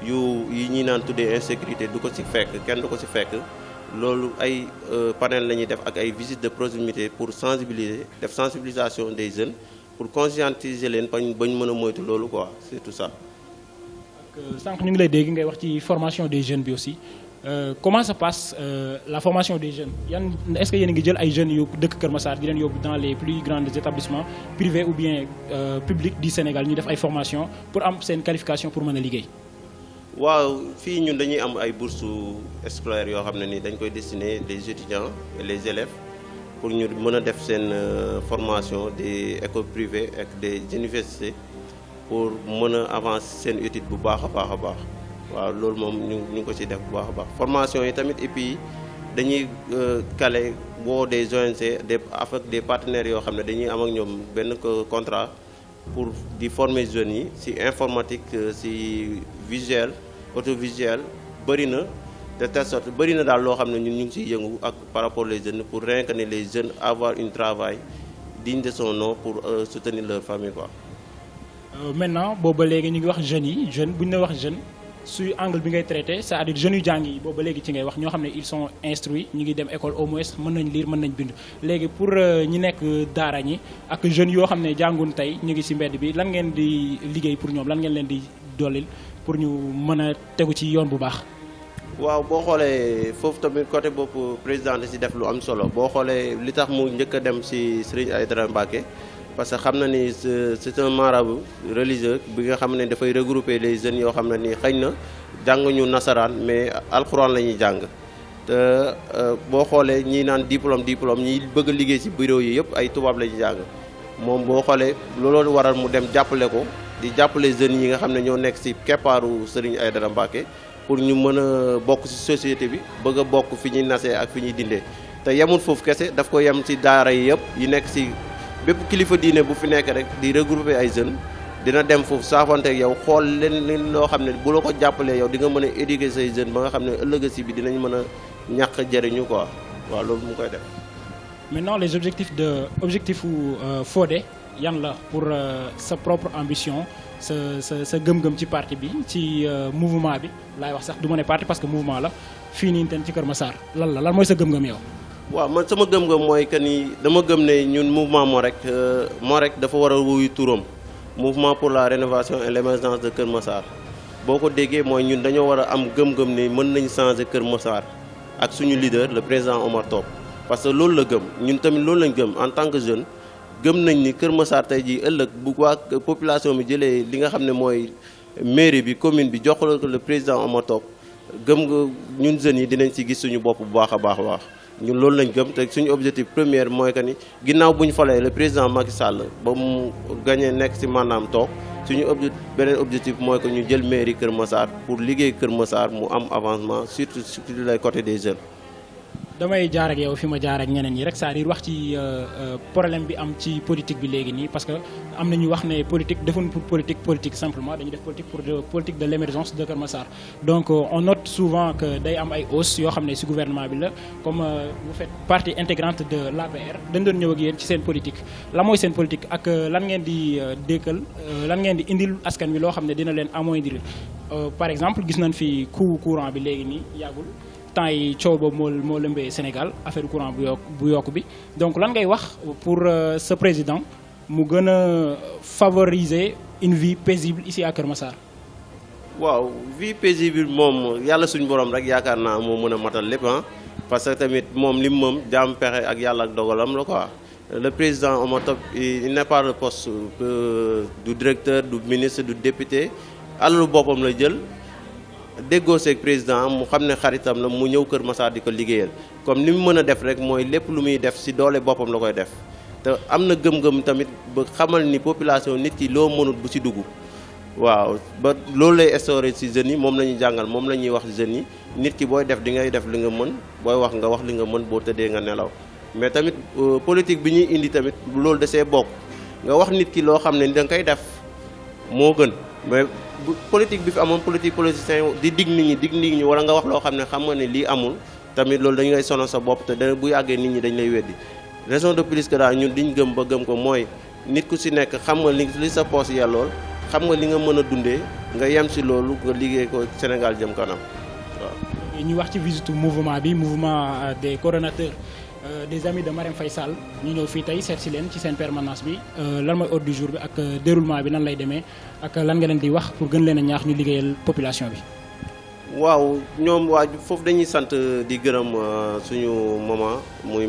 yi ñuy naan tuddee insécurité du ko ci fekk kenn du ko ci fekk. loolu ay panel la ñuy def ak ay visites de proximité pour def sensibilisation des jeunes pour conscientiser leen bañ mën a moytu loolu quoi c'est tout ça. sànq ñu ngi lay dégg ngay wax ci formation des jeunes bi aussi comment ça passe la formation des jeunes est-ce que yéen a ngi jël ay jeunes yu dëkk Kër Massar di leen yóbbu dans les plus grands établissements privés ou bien publics du Sénégal ñu def ay formation pour am seen qualification pour mën a liggéey. waaw fii ñun dañuy am ay bourses scolaires yoo xam ne ni dañ koy destiner les étudiants et les élèves pour ñu mën a def seen formation des écoles privées ak des universités pour mën a avancer seen étude bu baax a baax a baax waaw loolu moom ñu ngi ko ci def bu baax a baax formation yi tamit et puis dañuy caler woo des ONG avec des partenaires yoo xam ne dañuy am ak ñoom benn contrat pour di former jeunes yi ci informatique ci visuel audiovisuel bëri na de telle sorte bëri na daal loo xam ne ñun ñu ngi ciy yëngu ak par rapport les jeunes pour réincarner les jeunes avoir un travail digne de son nom pour soutenir leur famille quoi. Maintenant boobu ba léegi ñu ngi wax jeunes yi jeune bu ñu la wax jeune su angle bi ngay traité c'est-à-dire jeunes yu jàng yi boobu ba léegi ci ngay wax ñoo xam ne ils sont instruits ñu ngi dem école au moins mën nañ lire mën nañ bind léegi pour ñi nekk daara ñi ak jeunes yoo xam ne jàngun tey ñu ngi ci mbedd bi lan ngeen di liggéey pour ñoom lan ngeen leen di dollil pour ñu mën a tegu ci yoon bu baax. waaw boo xoolee foofu tamit côté boobu président da ci def lu am solo boo xoolee li tax mu njëkk a dem ci Serigne Aïdara Mbacké parce que xam na ni c'est un marabout religieux bi nga xam ne dafay regrouper les jeunes yoo xam ne ni xëy na jànguñu nasaraan mais alxuraan la ñuy jàng te boo xoolee ñii naan diplôme ñi bëgg a liggéey ci bureau yi yëpp ay tubaab la ñuy jàng moom boo xoolee looloo waral mu dem jàppale ko di jàppale jeunes yi nga xam ne ñoo nekk ci keppaaru Serigne Aïdara Mbacké pour ñu mën a bokk ci société bi bëgg a bokk fi ñuy nasee ak fi ñuy dindee te yemul foofu kese daf ko yem ci daara yi yëpp yi nekk ci bépp kilifa diine bu fi nekk rek di regrouper ay jeunes dina dem foofu saafante ak yow xool leen loo xam ne bu la ko jàppalee yow di nga mën a éduquer say jeunes ba nga xam ne ëllëg si bi dinañ mën a ñàkk jëriñu quoi waaw loolu mu koy def. Maintenant les objectifs Fodé yan la pour sa propre ambition sa gëm-gëm ci parti bi ci mouvement bi laay wax sax du ma ne parti parce que mouvement la fii nii ten ci Kër Massar lan mooy sa gëm-gëm yow. waaw man sama gëm-gëm mooy que ni dama gëm ne ñun mouvement moo rek dafa war a wuyu turam mouvement pour la rénovation et l'émergence de Kër Massar boo ko déggee mooy ñun dañoo war a am gëm-gëm ni mën nañ changer Kër Massar ak suñu leader le président Omar Top parce que loolu la gëm ñun tamit loolu lañ gëm en tant que jeune gëm nañ ni Kër Massar tey jii ëllëg bu waa population bi jëlee li nga xam ne mooy mairie bi commune bi jox ko le président Omar Top gëm nga ñun jeunes yi dinañ ci gis suñu bopp bu baax a baax ñun loolu lañ gëm te suñu objectif premier mooy que ni ginnaaw bu ñu falee le président Macky Sall ba mu gagné nekk ci maanaam toog suñu beneen objectif mooy que ñu jël mairie Kër Massar pour liggéey Kër Massar mu am avancement surtout les côtés des jeunes. damay jaar ak yow fi ma jaar ak ñeneen ñi rek c'est-à-dire wax ci problème bi am ci politique bi léegi nii parce que am na ñu wax ne politique defuñ pour politique simplement dañuy def politique pour politique de l'émergence de Kër Massar donc on note souvent que day am ay hausse yoo xam ne ci gouvernement bi la comme vous faites partie intégrante de l'APR dañ doon ñëw ak yéen ci seen politique la mooy seen politique ak lan ngeen di dékkal lan ngeen di indil askan wi loo xam ne dina leen amoindrir par exemple gis nañ fi coût courant bi léegi nii yàggul temps yi coow boobu moo lëmbee Sénégal affaire courant bu yokk bi donc lan ngay wax pour ce président mu gën a favoriser une vie paisible ici à Kër Massar. waaw vie paisible moom yàlla suñu borom rek yaakaar naa moo mën a matal lépp parce que tamit moom li moom jaam pexe ak yàlla ak dogalam la quoi le président Omar Top il n'est pas le poste du directeur du ministre du député alalu boppam la jël. déggoo seeg président mu xam ne xaritam la mu ñëw Kër Massar di ko liggéeyal comme ni mu mën a def rek mooy lépp lu muy def ci doole boppam la koy def te am na gëm-gëm tamit ba xamal ni population nit ki loo mënut bu ci dugg waaw ba loolu lay instauré ci jeunes yi moom la ñuy jàngal moom la ñuy wax jeunes yi nit ki booy def di ngay def li nga mën booy wax nga wax li nga mën boo tëddee nga nelaw mais tamit politique bi ñuy indi tamit loolu da see bokk nga wax nit ki loo xam ne da nga koy def moo gën mais politique bi fi amoon politicien di dig nit ñi wala nga wax loo xam ne xam nga ne lii amul tamit loolu dañu lay sonal sa bopp te dana bu yàggee nit ñi dañ lay weddi raison de plus que daal ñun diñ gëm ba gëm ko mooy nit ku ci nekk xam nga li sa poche yellool xam nga li nga mën a dundee nga yem ci loolu nga liggéey ko Sénégal jëm kanam waaw. ñu wax ci visite mouvement bi mouvement des coordonnateurs des amis de Marème Faye Sall ñu ñëw fii tey seet si leen ci seen permanence bi lan mooy ordre du jour bi ak déroulement bi nan lay demee ak lan nga leen di wax pour gën leen a ñaax ñu liggéeyal population bi. waaw ñoom waa foofu dañuy sant di gërëm suñu maman muy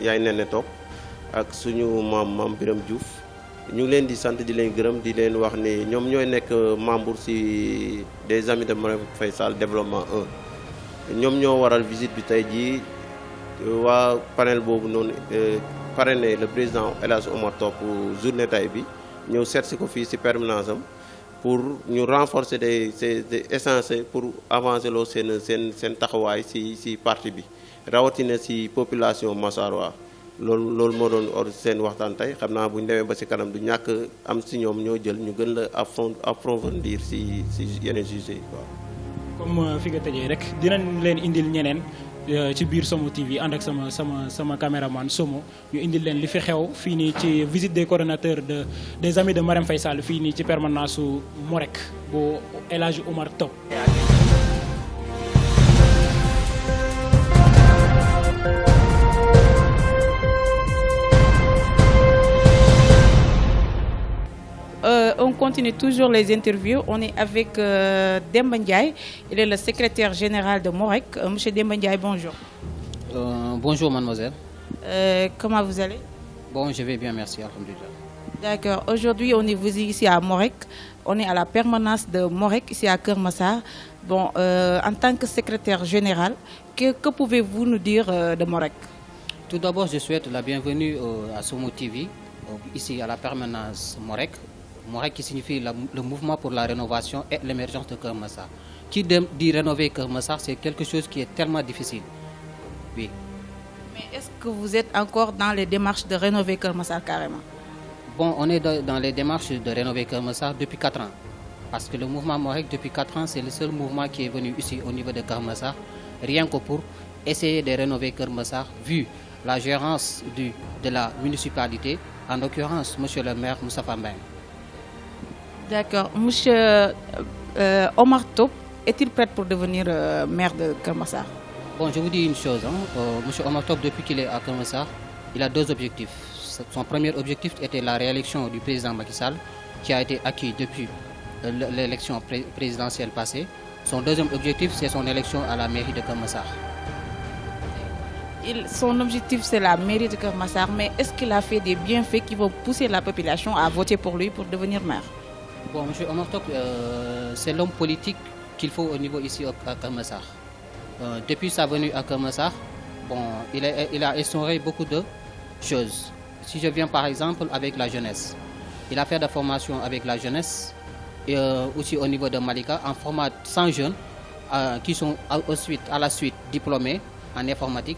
yaay Nene Top ak suñu maam Biram Diouf ñu ngi leen di sant di leen gërëm di leen wax ni ñoom ñooy nekk membre ci des amis de Marème Faye Sall développement 1 ñoom ñoo waral visite bi tey jii. waa panel boobu noonu parrainé le président El Hadj Omar Top journée tay bi ñëw seet si ko fii si permanence am pour ñu renforcer des essences pour avancer loo seen taxawaay si parti bi rawatina si population Massarois loolu moo doon seen waxtaan tey xam naa bu ñu demee ba si kanam du ñàkk am si ñoom ñoo jël ñu gën la approfondir si yeneen sujets yi waaw. comme fi nga tëjee rek dinañ leen indil ñeneen ci biir Somo TV ànd ak sama caméraman Somo ñu indil leen li fi xew fii nii ci visite des coordonnateurs des amis de Marème Faye Sall fii nii ci permanence su Morek bu El Hadji Oumar Top. On continue toujours les interviews. On est avec Demba Ndiaye. Il est le secrétaire général de Morek. Monsieur Demba Ndiaye, bonjour. Bonjour mademoiselle. Comment vous allez? Bon, je vais bien, merci. Alhamdulillah. D'accord. Aujourd'hui, on est ici à Morek. On est à la permanence de Morek, ici à Keur Massar. Bon, en tant que secrétaire général, que pouvez-vous nous dire de Morek? Tout d'abord, je souhaite la bienvenue à Somo TV, ici à la permanence Morek. Morek qui signifie le mouvement pour la rénovation et l'émergence de Keur Massar. Qui dit rénover Keur Massar, c'est quelque chose qui est tellement difficile. Oui. Mais est-ce que vous êtes encore dans les démarches de rénover Keur Massar carrément? Bon, on est dans les démarches de rénover Keur Massar depuis 4 ans. Parce que le mouvement Morek, depuis 4 ans, c'est le seul mouvement qui est venu ici au niveau de Keur Massar, rien que pour essayer de rénover Keur Massar, vu la gérance de la municipalité, en l'occurrence, monsieur le maire Moustapha Mbeng. D'accord. Monsieur Omar Top, est-il prêt pour devenir maire de Keur Massar? Bon, je vous dis une chose. Monsieur Omar Top, depuis qu'il est à Keur Massar, il a 2 objectifs. Son premier objectif était la réélection du président Macky Sall, qui a été acquis depuis l'élection présidentielle passée. Son deuxième objectif, c'est son élection à la mairie de Keur Massar. Son objectif, c'est la mairie de Keur Massar, mais est-ce qu'il a fait des bienfaits qui vont pousser la population à voter pour lui pour devenir maire? Bon, M. Omar Top, c'est l'homme politique qu'il faut au niveau ici à Keur Massar. Depuis sa venue à Keur Massar, bon, il a instauré beaucoup de choses. Si je viens par exemple avec la jeunesse, il a fait des formations avec la jeunesse et aussi au niveau de Malika en format 100 jeunes qui sont à la suite diplômés en informatique.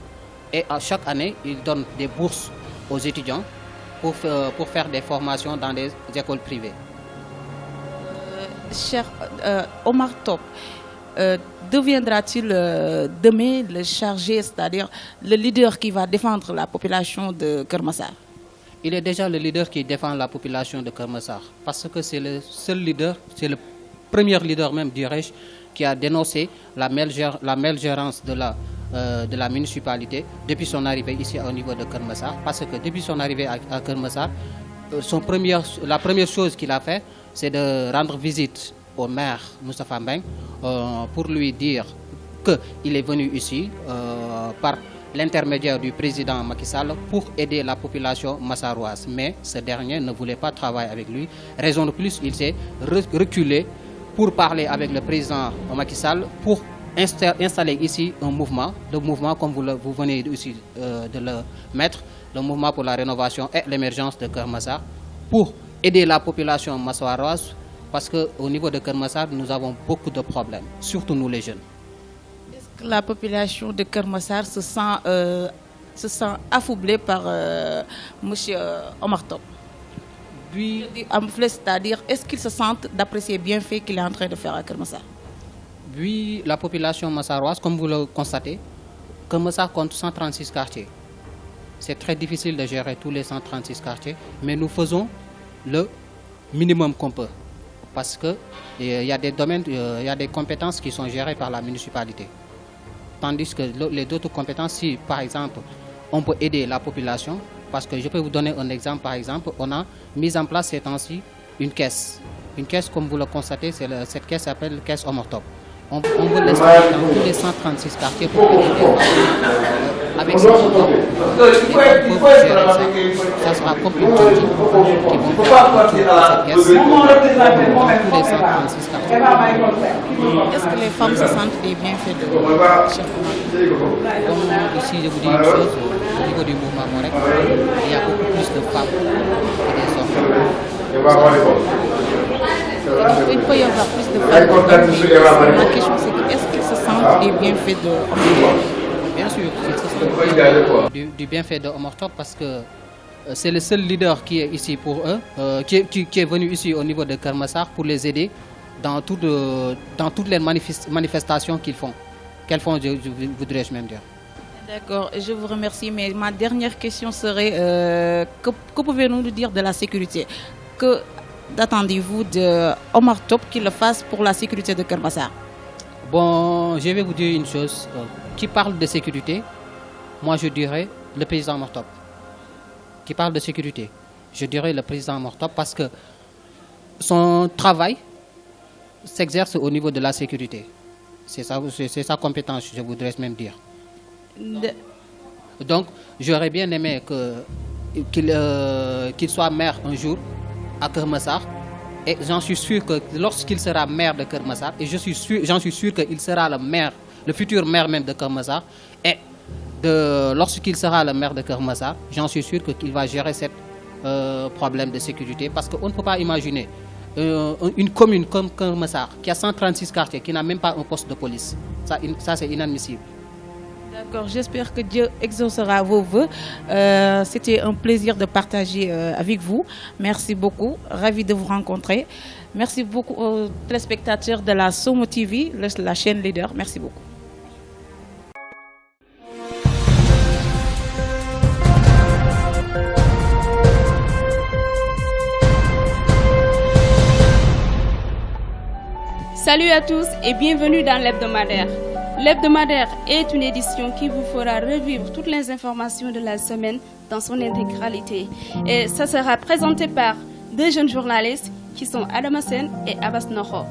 Et à chaque année, il donne des bourses aux étudiants pour faire des formations dans des écoles privées. Cher Omar Top, deviendra-t-il demain le chargé, c'est-à-dire le leader qui va défendre la population de Keur Massar? Il est déjà le leader qui défend la population de Keur Massar parce que c'est le seul leader, c'est le premier leader même, dirais-je, qui a dénoncé la malgérance de la municipalité depuis son arrivée ici au niveau de Keur Massar. Parce que depuis son arrivée à Keur Massar, la première chose qu'il a fait, c'est de rendre visite au maire Moustapha Mbeng pour lui dire qu'il est venu ici par l'intermédiaire du président Macky Sall pour aider la population massaroise. Mais ce dernier ne voulait pas travailler avec lui. Raison de plus, il s'est reculé pour parler avec le président Macky Sall pour installer ici un mouvement, le mouvement comme vous venez aussi de le mettre, le mouvement pour la rénovation et l'émergence de Keur Massar, pour aider la population massaroise parce qu'au niveau de Keur Massar, nous avons beaucoup de problèmes, surtout nous les jeunes. Est-ce que la population de Keur Massar se sent affublée par M. Omar Top? Oui. C'est-à-dire, est-ce qu'ils se sentent d'apprécier bien fait qu'il est en train de faire à Keur Massar? Oui, la population massaroise, comme vous le constatez, Keur Massar compte 136 quartiers. C'est très difficile de gérer tous les 136 quartiers, mais nous faisons le minimum qu'on peut. Parce qu'il y a des domaines, il y a des compétences qui sont gérées par la municipalité. Tandis que les autres compétences, si par exemple, on peut aider la population, parce que je peux vous donner un exemple, par exemple, on a mis en place ces temps-ci une caisse. Une caisse, comme vous le constatez, cette caisse s'appelle caisse Omar Top. On veut l'installer dans tous les 136 quartiers pour aider les familles avec ces montants. Et on peut gérer ça. Ça sera comme une cantine qui vont faire cette caisse dans tous les 136 quartiers. Est-ce que les femmes se sentent des bienfaits de chef? Comme ici, je vous dis une chose, au niveau du mouvement Morek, il y a beaucoup plus de femmes que des hommes. Il peut y avoir plus de femmes. Ma question c'est que est-ce qu'ils se sentent des bienfaits de Omar Top? Bien sûr, ils se sentent du bienfait de Omar Top parce que c'est le seul leader qui est ici pour eux, qui est venu ici au niveau de Keur Massar pour les aider dans toutes les manifestations qu'ils font. Qu'elles font, voudrais-je même dire. D'accord, je vous remercie. Mais ma dernière question serait que pouvez-vous nous dire de la sécurité? Que attendez-vous de Omar Top qu'il le fasse pour la sécurité de Keur Massar? Bon, je vais vous dire une chose. Qui parle de sécurité, moi je dirais le président Omar Top. Qui parle de sécurité, je dirais le président Omar Top parce que son travail s'exerce au niveau de la sécurité. C'est sa compétence, je voudrais même dire. Donc, j'aurais bien aimé qu'il soit maire un jour à Keur Massar. Et j'en suis sûr que lorsqu'il sera maire de Keur Massar, et j'en suis sûr qu'il sera le futur maire même de Keur Massar, et lorsqu'il sera le maire de Keur Massar, j'en suis sûr qu'il va gérer ce problème de sécurité parce qu'on ne peut pas imaginer une commune comme Keur Massar qui a 136 quartiers, qui n'a même pas un poste de police. Ça c'est inadmissible. D'accord, j'espère que Dieu exaucera vos vœux. C'était un plaisir de partager avec vous. Merci beaucoup, ravi de vous rencontrer. Merci beaucoup aux téléspectateurs de la Somo TV, la chaîne leader. Merci beaucoup. Salut à tous et bienvenue dans l'hebdomadaire. L'hebdomadaire est une édition qui vous fera revivre toutes les informations de la semaine dans son intégralité. Et ça sera présenté par deux jeunes journalistes qui sont Adama Sen et Abbas Noro.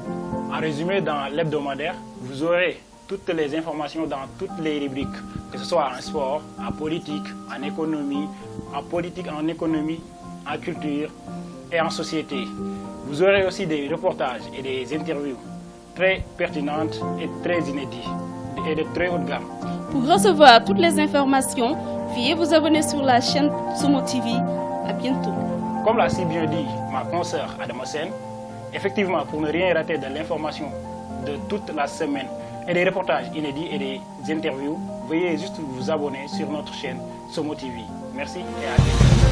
En résumé, dans l'hebdomadaire, vous aurez toutes les informations dans toutes les rubriques, que ce soit en sport, en politique, en économie, en culture et en société. Vous aurez aussi des reportages et des interviews très pertinentes et très inédites et de très haute gamme. Pour recevoir toutes les informations, veuillez vous abonner sur la chaîne Somo TV. À bientôt. Comme l'a si bien dit ma consoeur Adama Sen, effectivement, pour ne rien rater de l'information de toute la semaine et des reportages inédits et des interviews, veuillez juste vous abonner sur notre chaîne Somo TV. Merci et à bientôt.